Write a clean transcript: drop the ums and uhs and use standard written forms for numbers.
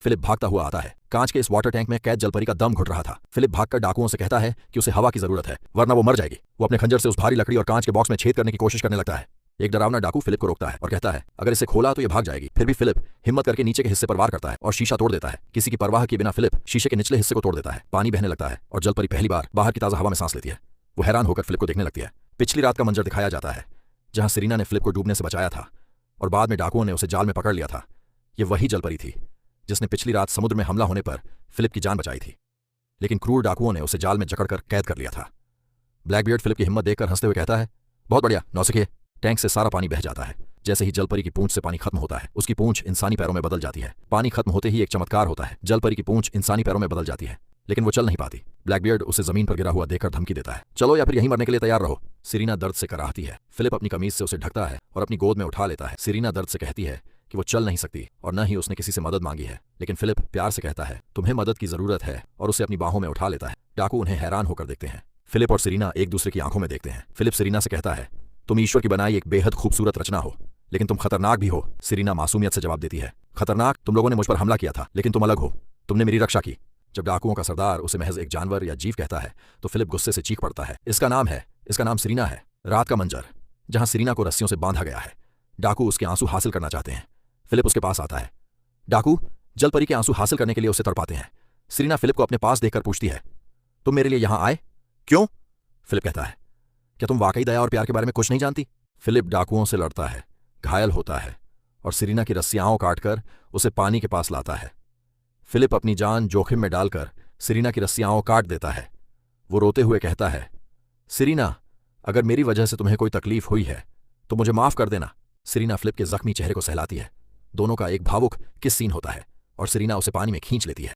Philip भागता हुआ आता है। कांच के इस वाटर टैंक में कैद जलपरी का दम घुट रहा था। फिलिप भागकर डाकुओं से कहता है कि उसे हवा की जरूरत है, वरना वो मर जाएगी। वो अपने खंजर से उस भारी लकड़ी और कांच के बॉक्स में छेद करने की कोशिश करने लगता है। एक डरावना डाकू फिलिप को रोकता है और कहता है अगर इसे खोला तो ये भाग जाएगी। फिर भी फिलिप हिम्मत करके नीचे के हिस्से पर वार करता है और शीशा तोड़ देता है। किसी की परवाह किए बिना फिलिप शीशे के निचले हिस्से को तोड़ देता है। पानी बहने लगता है और जलपरी पहली बार बाहर की ताजा हवा में सांस लेती है। वो हैरान होकर फिलिप को देखने लगती है। पिछली रात का मंजर दिखाया जाता है जहां सेरिना ने फिलिप को डूबने से बचाया था और बाद में डाकुओं ने उसे जाल में पकड़ लिया था। ये वही जलपरी थी जिसने पिछली रात समुद्र में हमला होने पर फिलिप की जान बचाई थी, लेकिन क्रूर डाकुओं ने उसे जाल में जकड़कर कैद कर लिया था। ब्लैकबियर्ड फिलिप की हिम्मत देखकर हंसते हुए कहता है बहुत बढ़िया नौसिखिए। टैंक से सारा पानी बह जाता है। जैसे ही जलपरी की पूंछ से पानी खत्म होता है, उसकी पूंछ इंसानी पैरों में बदल जाती है। पानी खत्म होते ही एक चमत्कार होता है, जलपरी की पूंछ इंसानी पैरों में बदल जाती है, लेकिन वो चल नहीं पाती। ब्लैकबियर्ड उसे जमीन पर गिरा हुआ देखकर धमकी देता है, चलो या फिर यहीं मरने के लिए तैयार रहो। सेरिना दर्द से कराहती है। फिलिप अपनी कमीज से उसे ढकता है और अपनी गोद में उठा लेता है। सेरिना दर्द से कहती है कि वो चल नहीं सकती और न ही उसने किसी से मदद मांगी है, लेकिन फिलिप प्यार से कहता है तुम्हें मदद की जरूरत है और उसे अपनी बाहों में उठा लेता है। डाकू उन्हें हैरान होकर देखते हैं। फिलिप और सेरिना एक दूसरे की आंखों में देखते हैं। फिलिप सेरिना से कहता है तुम ईश्वर की बनाई एक बेहद खूबसूरत रचना हो, लेकिन तुम खतरनाक भी हो। सेरिना मासूमियत से जवाब देती है खतरनाक? तुम लोगों ने मुझ पर हमला किया था, लेकिन तुम अलग हो, तुमने मेरी रक्षा की। जब डाकुओं का सरदार उसे महज एक जानवर या जीव कहता है तो फिलिप गुस्से से चीख पड़ता है इसका नाम सेरिना है। रात का मंजर जहां सेरिना को रस्सियों से बांधा गया है। डाकू उसके आंसू हासिल करना चाहते हैं। फिलिप उसके पास आता है। डाकू जलपरी के आंसू हासिल करने के लिए उसे तड़पाते हैं। सेरिना फिलिप को अपने पास देखकर पूछती है तुम मेरे लिए यहां आए क्यों? फिलिप कहता है क्या तुम वाकई दया और प्यार के बारे में कुछ नहीं जानती? फिलिप डाकुओं से लड़ता है, घायल होता है और सेरिना की रस्सियां काटकर उसे पानी के पास लाता है। फिलिप अपनी जान जोखिम में डालकर सेरिना की रस्सियां काट देता है। वो रोते हुए कहता है सेरिना अगर मेरी वजह से तुम्हें कोई तकलीफ हुई है तो मुझे माफ कर देना। सेरिना फिलिप के जख्मी चेहरे को सहलाती है। दोनों का एक भावुक किस सीन होता है और सेरिना उसे पानी में खींच लेती है।